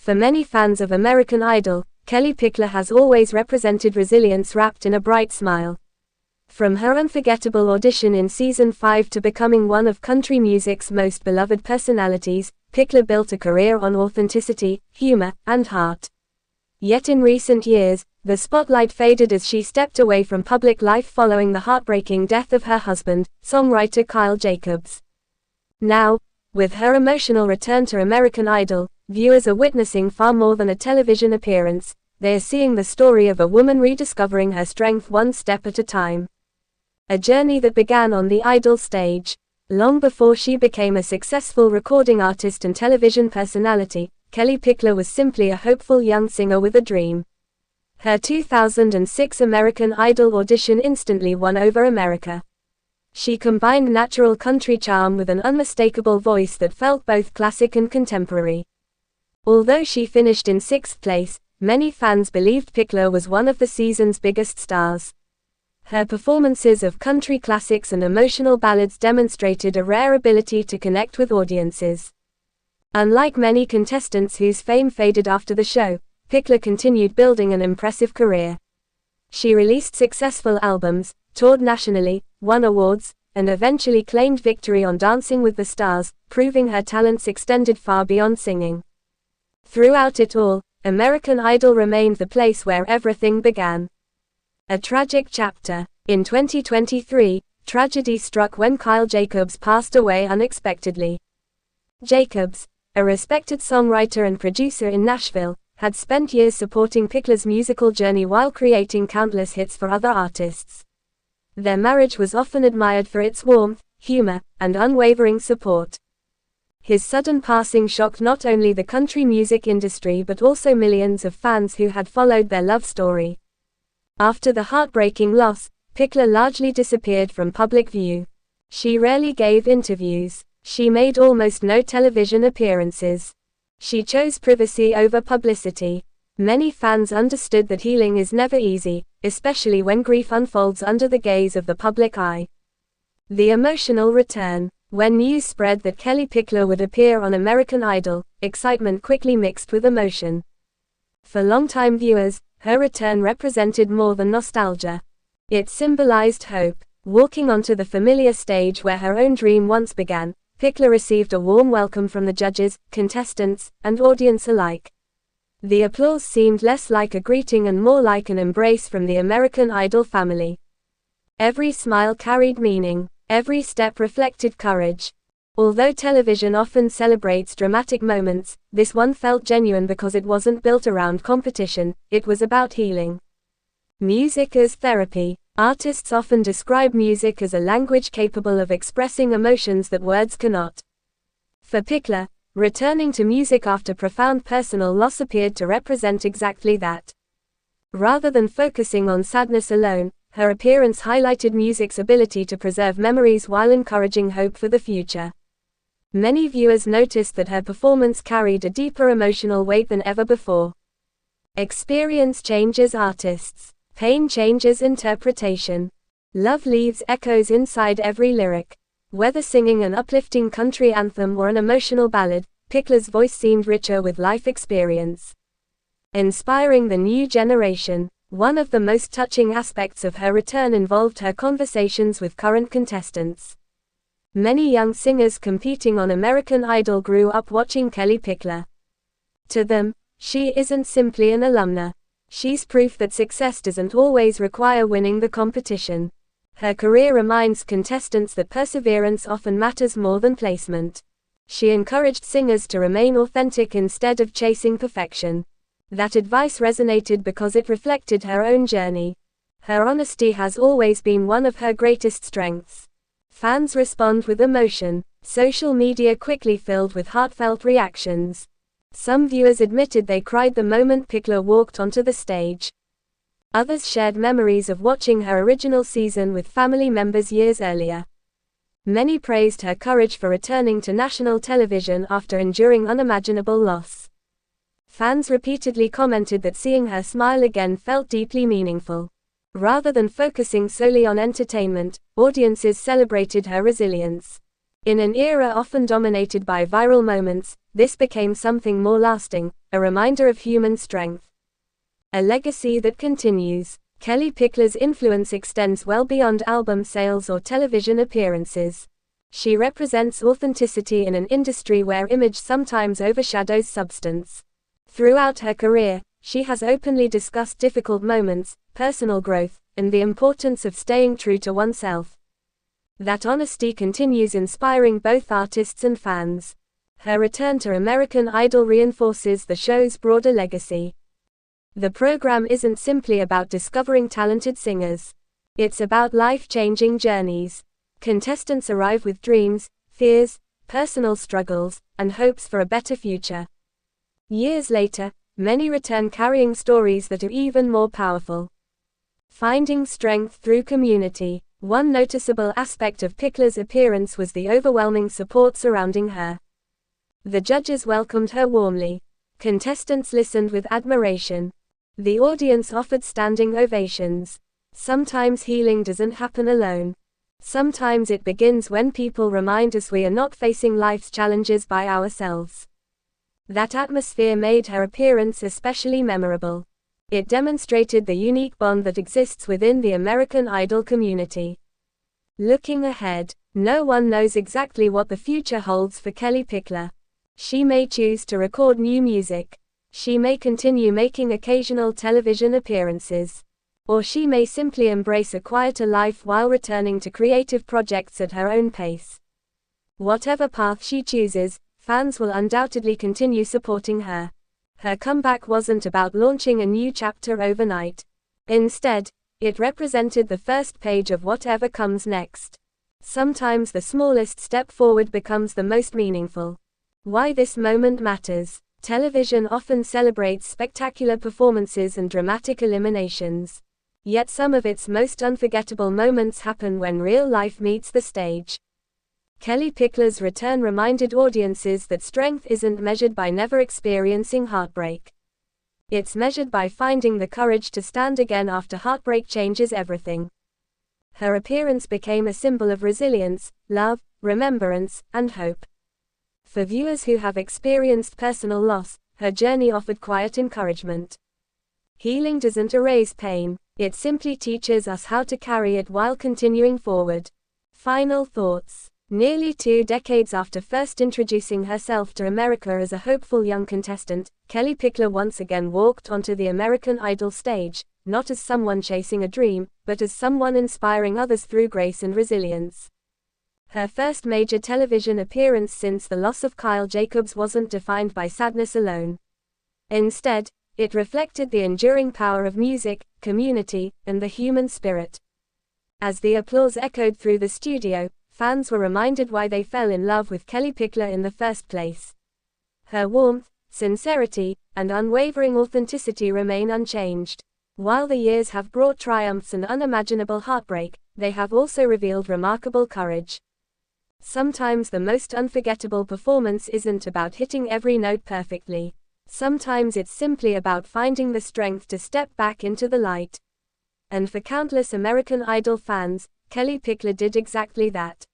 For many fans of American Idol, Kellie Pickler has always represented resilience wrapped in a bright smile. From her unforgettable audition in Season 5 to becoming one of country music's most beloved personalities, Pickler built a career on authenticity, humor, and heart. Yet in recent years, the spotlight faded as she stepped away from public life following the heartbreaking death of her husband, songwriter Kyle Jacobs. Now, with her emotional return to American Idol, viewers are witnessing far more than a television appearance. They are seeing the story of a woman rediscovering her strength one step at a time. A journey that began on the Idol stage. Long before she became a successful recording artist and television personality, Kellie Pickler was simply a hopeful young singer with a dream. Her 2006 American Idol audition instantly won over America. She combined natural country charm with an unmistakable voice that felt both classic and contemporary. Although she finished in 6th place, many fans believed Pickler was one of the season's biggest stars. Her performances of country classics and emotional ballads demonstrated a rare ability to connect with audiences. Unlike many contestants whose fame faded after the show, Pickler continued building an impressive career. She released successful albums, toured nationally, won awards, and eventually claimed victory on Dancing with the Stars, proving her talents extended far beyond singing. Throughout it all, American Idol remained the place where everything began. A tragic chapter. In 2023, tragedy struck when Kyle Jacobs passed away unexpectedly. Jacobs, a respected songwriter and producer in Nashville, had spent years supporting Pickler's musical journey while creating countless hits for other artists. Their marriage was often admired for its warmth, humor, and unwavering support. His sudden passing shocked not only the country music industry but also millions of fans who had followed their love story. After the heartbreaking loss, Pickler largely disappeared from public view. She rarely gave interviews. She made almost no television appearances. She chose privacy over publicity. Many fans understood that healing is never easy, especially when grief unfolds under the gaze of the public eye. The emotional return. When news spread that Kellie Pickler would appear on American Idol, excitement quickly mixed with emotion. For longtime viewers, her return represented more than nostalgia. It symbolized hope. Walking onto the familiar stage where her own dream once began, Pickler received a warm welcome from the judges, contestants, and audience alike. The applause seemed less like a greeting and more like an embrace from the American Idol family. Every smile carried meaning. Every step reflected courage. Although television often celebrates dramatic moments, this one felt genuine because it wasn't built around competition, it was about healing. Music as therapy. Artists often describe music as a language capable of expressing emotions that words cannot. For Pickler, returning to music after profound personal loss appeared to represent exactly that. Rather than focusing on sadness alone, her appearance highlighted music's ability to preserve memories while encouraging hope for the future. Many viewers noticed that her performance carried a deeper emotional weight than ever before. Experience changes artists. Pain changes interpretation. Love leaves echoes inside every lyric. Whether singing an uplifting country anthem or an emotional ballad, Pickler's voice seemed richer with life experience. Inspiring the new generation. One of the most touching aspects of her return involved her conversations with current contestants. Many young singers competing on American Idol grew up watching Kellie Pickler. To them, she isn't simply an alumna. She's proof that success doesn't always require winning the competition. Her career reminds contestants that perseverance often matters more than placement. She encouraged singers to remain authentic instead of chasing perfection. That advice resonated because it reflected her own journey. Her honesty has always been one of her greatest strengths. Fans respond with emotion. Social media quickly filled with heartfelt reactions. Some viewers admitted they cried the moment Pickler walked onto the stage. Others shared memories of watching her original season with family members years earlier. Many praised her courage for returning to national television after enduring unimaginable loss. Fans repeatedly commented that seeing her smile again felt deeply meaningful. Rather than focusing solely on entertainment, audiences celebrated her resilience. In an era often dominated by viral moments, this became something more lasting, a reminder of human strength. A legacy that continues. Kellie Pickler's influence extends well beyond album sales or television appearances. She represents authenticity in an industry where image sometimes overshadows substance. Throughout her career, she has openly discussed difficult moments, personal growth, and the importance of staying true to oneself. That honesty continues inspiring both artists and fans. Her return to American Idol reinforces the show's broader legacy. The program isn't simply about discovering talented singers. It's about life-changing journeys. Contestants arrive with dreams, fears, personal struggles, and hopes for a better future. Years later, many return carrying stories that are even more powerful. Finding strength through community. One noticeable aspect of Pickler's appearance was the overwhelming support surrounding her. The judges welcomed her warmly. Contestants listened with admiration. The audience offered standing ovations. Sometimes healing doesn't happen alone. Sometimes it begins when people remind us we are not facing life's challenges by ourselves. That atmosphere made her appearance especially memorable. It demonstrated the unique bond that exists within the American Idol community. Looking ahead, no one knows exactly what the future holds for Kellie Pickler. She may choose to record new music. She may continue making occasional television appearances. Or she may simply embrace a quieter life while returning to creative projects at her own pace. Whatever path she chooses, fans will undoubtedly continue supporting her. Her comeback wasn't about launching a new chapter overnight. Instead, it represented the first page of whatever comes next. Sometimes the smallest step forward becomes the most meaningful. Why this moment matters. Television often celebrates spectacular performances and dramatic eliminations. Yet some of its most unforgettable moments happen when real life meets the stage. Kellie Pickler's return reminded audiences that strength isn't measured by never experiencing heartbreak. It's measured by finding the courage to stand again after heartbreak changes everything. Her appearance became a symbol of resilience, love, remembrance, and hope. For viewers who have experienced personal loss, her journey offered quiet encouragement. Healing doesn't erase pain, it simply teaches us how to carry it while continuing forward. Final thoughts. Nearly 2 decades after first introducing herself to America as a hopeful young contestant, Kellie Pickler once again walked onto the American Idol stage, not as someone chasing a dream, but as someone inspiring others through grace and resilience. Her first major television appearance since the loss of Kyle Jacobs wasn't defined by sadness alone. Instead, it reflected the enduring power of music, community, and the human spirit. As the applause echoed through the studio, fans were reminded why they fell in love with Kellie Pickler in the first place. Her warmth, sincerity, and unwavering authenticity remain unchanged. While the years have brought triumphs and unimaginable heartbreak, they have also revealed remarkable courage. Sometimes the most unforgettable performance isn't about hitting every note perfectly. Sometimes it's simply about finding the strength to step back into the light. And for countless American Idol fans, Kellie Pickler did exactly that.